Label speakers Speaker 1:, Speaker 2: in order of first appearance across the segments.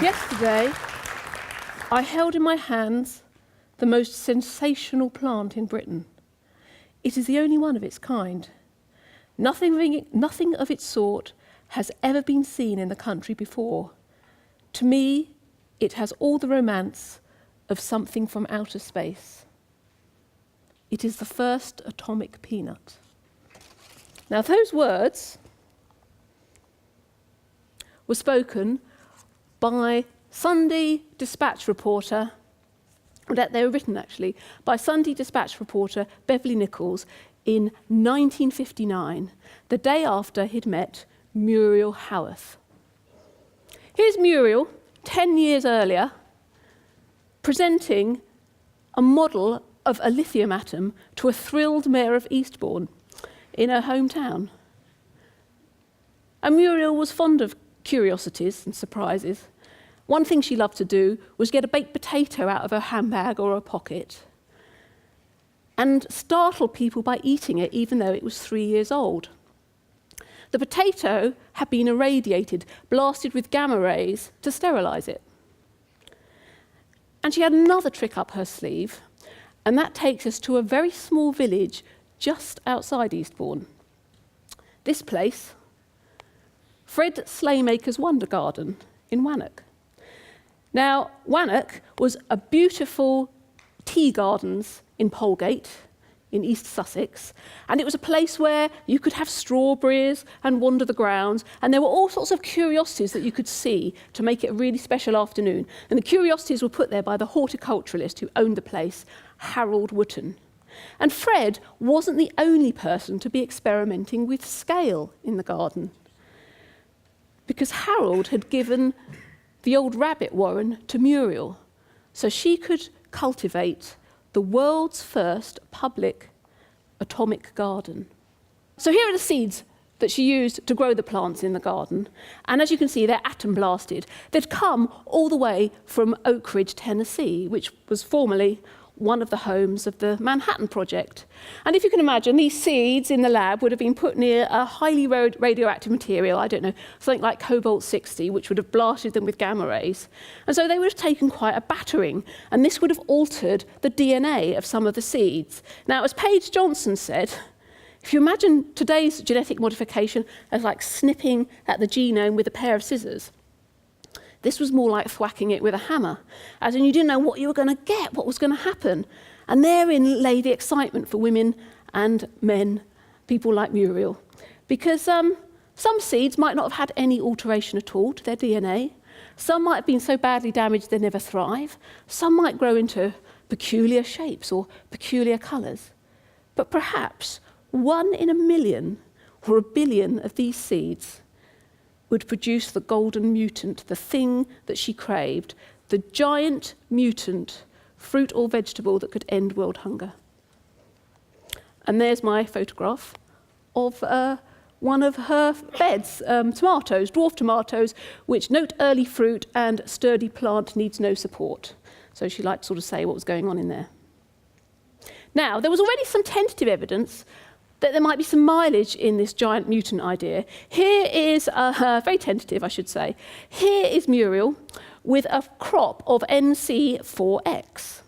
Speaker 1: Yesterday, I held in my hands the most sensational plant in Britain. It is the only one of its kind. Nothing of its sort has ever been seen in the country before. To me, it has all the romance of something from outer space. It is the first atomic peanut. Now, those words were spoken by Sunday Dispatch reporter, that they were written actually, by Sunday Dispatch reporter Beverly Nichols in 1959, the day after he'd met Muriel Howorth. Here's Muriel, 10 years earlier, presenting a model of a lithium atom to a thrilled mayor of Eastbourne in her hometown. And Muriel was fond of curiosities and surprises. One thing she loved to do was get a baked potato out of her handbag or her pocket and startle people by eating it, even though it was 3 years old. The potato had been irradiated, blasted with gamma rays to sterilise it. And she had another trick up her sleeve, and that takes us to a very small village just outside Eastbourne. This place, Fred Slaymaker's Wonder Garden in Wannock. Now, Wannock was a beautiful tea gardens in Polegate, in East Sussex, and it was a place where you could have strawberries and wander the grounds, and there were all sorts of curiosities that you could see to make it a really special afternoon. And the curiosities were put there by the horticulturalist who owned the place, Harold Wootton. And Fred wasn't the only person to be experimenting with scale in the garden, because Harold had given the old rabbit warren to Muriel, so she could cultivate the world's first public atomic garden. So here are the seeds that she used to grow the plants in the garden. And as you can see, they're atom blasted. They'd come all the way from Oak Ridge, Tennessee, which was formerly one of the homes of the Manhattan Project. And if you can imagine, these seeds in the lab would have been put near a highly radioactive material, I don't know, something like cobalt-60, which would have blasted them with gamma rays. And so they would have taken quite a battering, and this would have altered the DNA of some of the seeds. Now, as Paige Johnson said, if you imagine today's genetic modification as like snipping at the genome with a pair of scissors, this was more like thwacking it with a hammer, as in you didn't know what you were going to get, what was going to happen. And therein lay the excitement for women and men, people like Muriel. Because some seeds might not have had any alteration at all to their DNA. Some might have been so badly damaged they never thrive. Some might grow into peculiar shapes or peculiar colours. But perhaps 1 in a million or a billion of these seeds would produce the golden mutant, the thing that she craved, the giant mutant fruit or vegetable that could end world hunger. And there's my photograph of one of her beds, tomatoes, dwarf tomatoes, which note early fruit and sturdy plant needs no support. So she liked to sort of say what was going on in there. Now, there was already some tentative evidence that there might be some mileage in this giant mutant idea. Here is, very tentative, I should say. Here is Muriel with a crop of NC4X.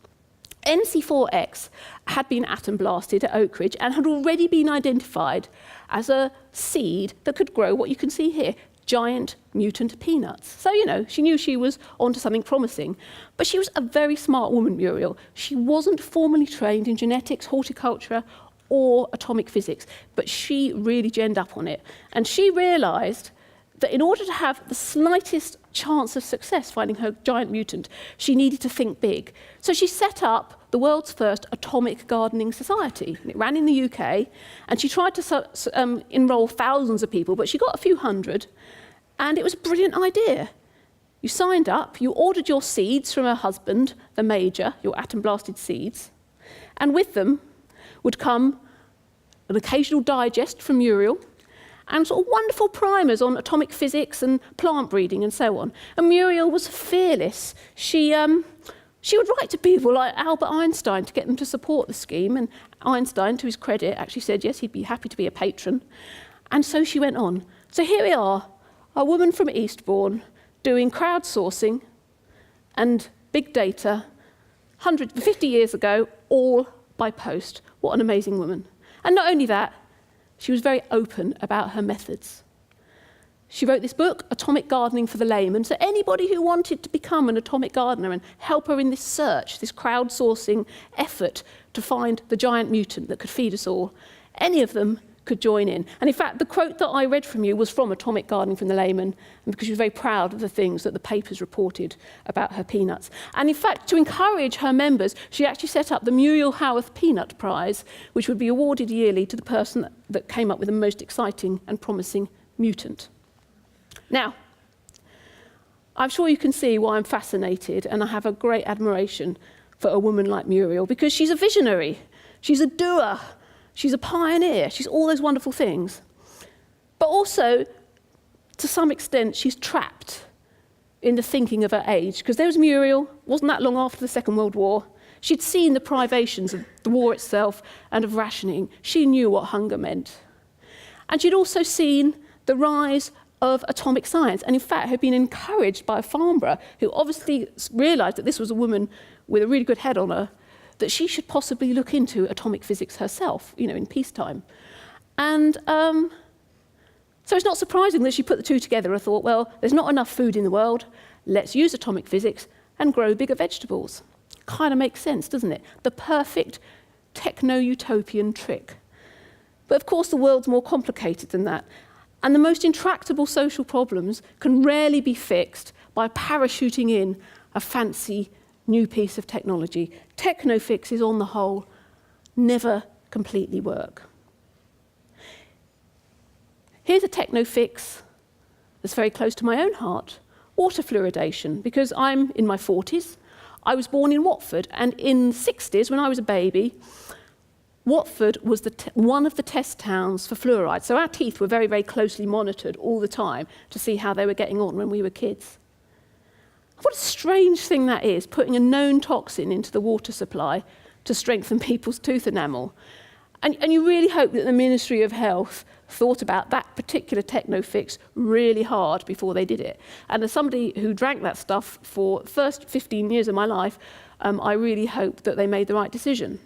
Speaker 1: NC4X had been atom blasted at Oak Ridge and had already been identified as a seed that could grow what you can see here, giant mutant peanuts. So, you know, she knew she was onto something promising. But she was a very smart woman, Muriel. She wasn't formally trained in genetics, horticulture, or atomic physics, but she really genned up on it. And she realised that in order to have the slightest chance of success finding her giant mutant, she needed to think big. So she set up the world's first atomic gardening society. And it ran in the UK, and she tried to enrol thousands of people, but she got a few hundred, and it was a brilliant idea. You signed up, you ordered your seeds from her husband, the major, your atom-blasted seeds, and with them would come an occasional digest from Muriel and sort of wonderful primers on atomic physics and plant breeding and so on. And Muriel was fearless. She would write to people like Albert Einstein to get them to support the scheme, and Einstein, to his credit, actually said yes, he'd be happy to be a patron. And so she went on. So here we are, a woman from Eastbourne doing crowdsourcing and big data 50 years ago, all by post. What an amazing woman. And not only that, she was very open about her methods. She wrote this book, Atomic Gardening for the Layman, so anybody who wanted to become an atomic gardener and help her in this search, this crowdsourcing effort to find the giant mutant that could feed us all, any of them could join in. And in fact, the quote that I read from you was from Atomic Gardening from the Layman, and because she was very proud of the things that the papers reported about her peanuts. And in fact, to encourage her members, she actually set up the Muriel Howorth Peanut Prize, which would be awarded yearly to the person that came up with the most exciting and promising mutant. Now, I'm sure you can see why I'm fascinated, and I have a great admiration for a woman like Muriel, because she's a visionary, she's a doer, she's a pioneer, she's all those wonderful things. But also, to some extent, she's trapped in the thinking of her age, because there was Muriel, wasn't that long after the Second World War. She'd seen the privations of the war itself and of rationing. She knew what hunger meant. And she'd also seen the rise of atomic science, and in fact had been encouraged by Farnborough, who obviously realised that this was a woman with a really good head on her, that she should possibly look into atomic physics herself, in peacetime. And so it's not surprising that she put the two together and thought, well, there's not enough food in the world, let's use atomic physics and grow bigger vegetables. Kind of makes sense, doesn't it? The perfect techno-utopian trick. But of course the world's more complicated than that. And the most intractable social problems can rarely be fixed by parachuting in a fancy new piece of technology. Techno-fixes, on the whole, never completely work. Here's a techno-fix that's very close to my own heart, water fluoridation, because I'm in my 40s. I was born in Watford, and in the 60s, when I was a baby, Watford was one of the test towns for fluoride. So our teeth were very, very closely monitored all the time to see how they were getting on when we were kids. What a strange thing that is, putting a known toxin into the water supply to strengthen people's tooth enamel. And you really hope that the Ministry of Health thought about that particular techno-fix really hard before they did it. And as somebody who drank that stuff for the first 15 years of my life, I really hope that they made the right decision.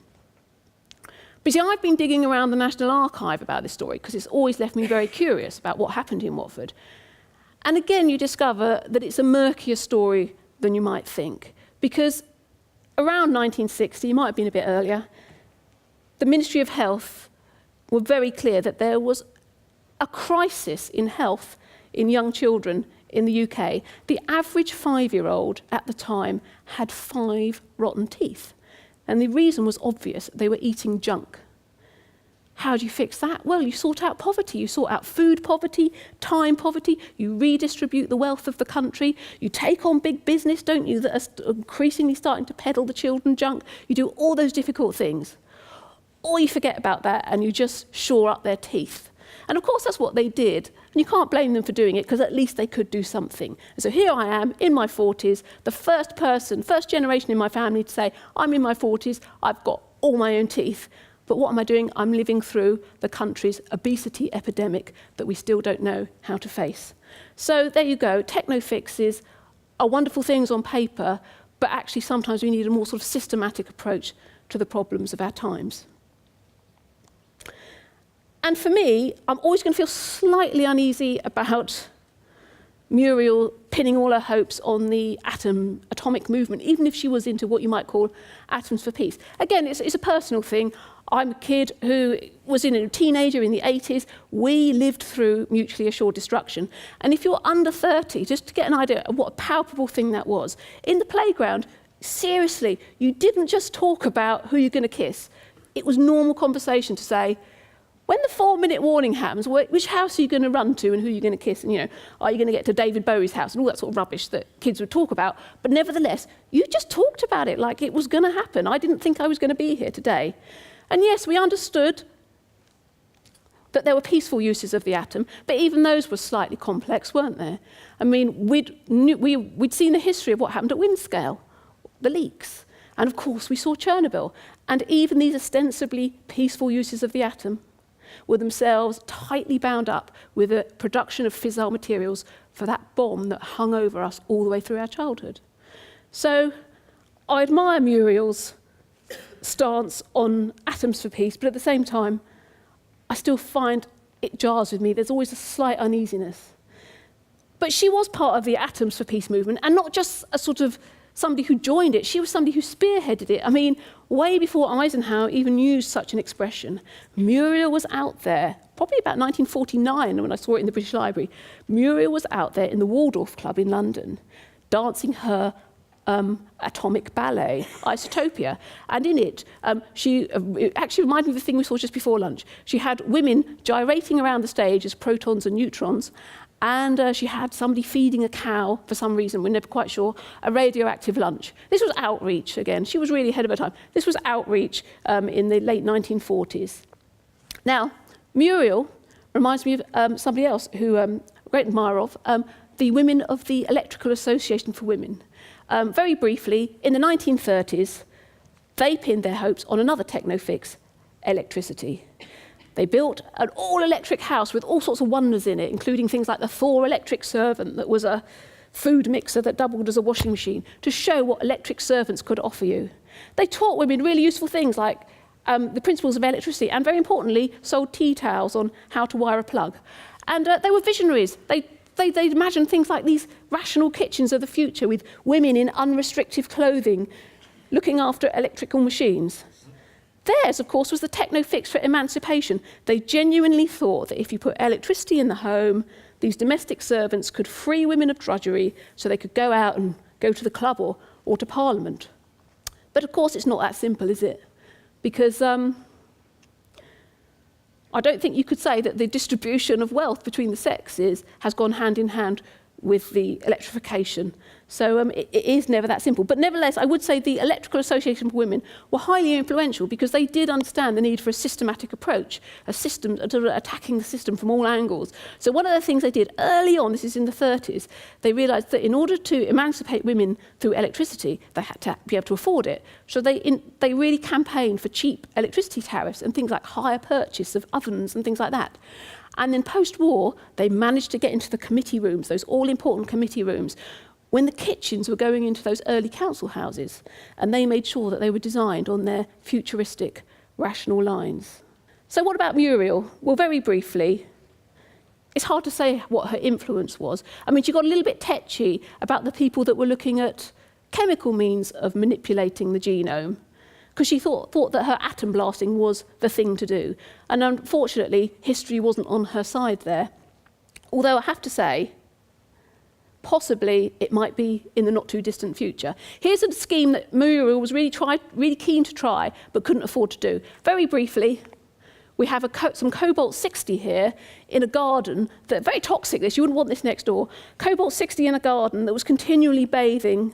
Speaker 1: But see, I've been digging around the National Archive about this story because it's always left me very curious about what happened in Watford. And again, you discover that it's a murkier story than you might think, because around 1960, it might have been a bit earlier, the Ministry of Health were very clear that there was a crisis in health in young children in the UK. The average 5-year-old at the time had 5 rotten teeth. And the reason was obvious, they were eating junk. How do you fix that? Well, you sort out poverty. You sort out food poverty, time poverty, you redistribute the wealth of the country, you take on big business, don't you, that are increasingly starting to peddle the children junk. You do all those difficult things. Or you forget about that and you just shore up their teeth. And of course that's what they did, and you can't blame them for doing it because at least they could do something. And so here I am in my 40s, the first generation in my family to say, I'm in my 40s, I've got all my own teeth. But what am I doing? I'm living through the country's obesity epidemic that we still don't know how to face. So there you go, techno-fixes are wonderful things on paper, but actually sometimes we need a more sort of systematic approach to the problems of our times. And for me, I'm always going to feel slightly uneasy about Muriel pinning all her hopes on the atomic movement, even if she was into what you might call atoms for peace. Again, it's a personal thing. I'm a kid who was a teenager in the 80s. We lived through mutually assured destruction. And if you're under 30, just to get an idea of what a palpable thing that was, in the playground, seriously, you didn't just talk about who you're going to kiss. It was normal conversation to say, when the 4-minute warning happens, which house are you going to run to and who are you going to kiss? And, are you going to get to David Bowie's house and all that sort of rubbish that kids would talk about? But nevertheless, you just talked about it like it was going to happen. I didn't think I was going to be here today. And yes, we understood that there were peaceful uses of the atom, but even those were slightly complex, weren't there? I mean, we'd seen the history of what happened at Windscale, the leaks. And of course, we saw Chernobyl. And even these ostensibly peaceful uses of the atom. were themselves tightly bound up with the production of fissile materials for that bomb that hung over us all the way through our childhood. So I admire Muriel's stance on atoms for peace, but at the same time, I still find it jars with me. There's always a slight uneasiness. But she was part of the Atoms for Peace movement, and not just a sort of somebody who joined it. She was somebody who spearheaded it. I mean, way before Eisenhower even used such an expression, Muriel was out there, probably about 1949 when I saw it in the British Library. Muriel was out there in the Waldorf Club in London, dancing her atomic ballet, Isotopia. And in it, it actually reminded me of the thing we saw just before lunch. She had women gyrating around the stage as protons and neutrons, and she had somebody feeding a cow, for some reason, we're never quite sure, a radioactive lunch. This was outreach, again. She was really ahead of her time. This was outreach in the late 1940s. Now, Muriel reminds me of somebody else who I'm a great admirer of, the women of the Electrical Association for Women. Very briefly, in the 1930s, they pinned their hopes on another techno-fix, electricity. They built an all-electric house with all sorts of wonders in it, including things like the Thor electric servant that was a food mixer that doubled as a washing machine, to show what electric servants could offer you. They taught women really useful things like the principles of electricity, and very importantly, sold tea towels on how to wire a plug. And they were visionaries. They imagined things like these rational kitchens of the future with women in unrestricted clothing looking after electrical machines. Theirs, of course, was the techno-fix for emancipation. They genuinely thought that if you put electricity in the home, these domestic servants could free women of drudgery so they could go out and go to the club or to Parliament. But of course, it's not that simple, is it? Because I don't think you could say that the distribution of wealth between the sexes has gone hand in hand with the electrification. So it is never that simple. But nevertheless, I would say the Electrical Association for Women were highly influential because they did understand the need for a systematic approach, a system attacking the system from all angles. So one of the things they did early on, this is in the 30s, they realised that in order to emancipate women through electricity, they had to be able to afford it. So they really campaigned for cheap electricity tariffs and things like hire purchase of ovens and things like that. And then post-war, they managed to get into the committee rooms, those all-important committee rooms, when the kitchens were going into those early council houses, and they made sure that they were designed on their futuristic, rational lines. So what about Muriel? Well, very briefly, it's hard to say what her influence was. I mean, she got a little bit tetchy about the people that were looking at chemical means of manipulating the genome, because she thought that her atom blasting was the thing to do. And unfortunately, history wasn't on her side there. Although I have to say, possibly it might be in the not too distant future. Here's a scheme that Muriel was really keen to try, but couldn't afford to do. Very briefly, we have some cobalt-60 here in a garden that, very toxic this, you wouldn't want this next door. Cobalt-60 in a garden that was continually bathing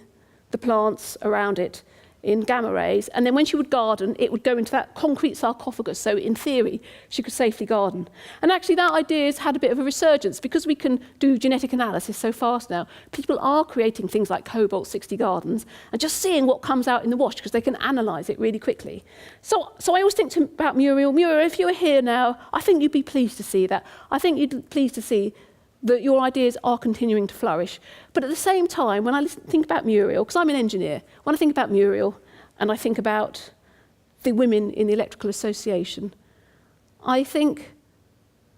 Speaker 1: the plants around it in gamma rays, and then when she would garden, it would go into that concrete sarcophagus, so in theory, she could safely garden. And actually that idea has had a bit of a resurgence, because we can do genetic analysis so fast now. People are creating things like cobalt-60 gardens, and just seeing what comes out in the wash, because they can analyse it really quickly. So I always think about Muriel. Muriel, if you were here now, I think you'd be pleased to see that. I think you'd be pleased to see that your ideas are continuing to flourish. But at the same time, when I think about Muriel, because I'm an engineer, when I think about Muriel and I think about the women in the Electrical Association, I think,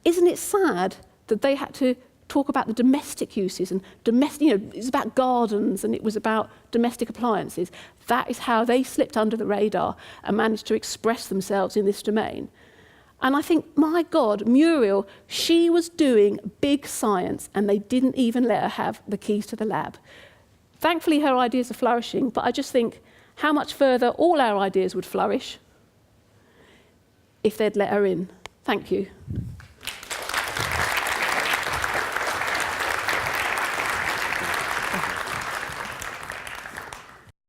Speaker 1: isn't it sad that they had to talk about the domestic uses and it's about gardens and it was about domestic appliances. That is how they slipped under the radar and managed to express themselves in this domain. And I think, my God, Muriel, she was doing big science and they didn't even let her have the keys to the lab. Thankfully, her ideas are flourishing, but I just think how much further all our ideas would flourish if they'd let her in. Thank you.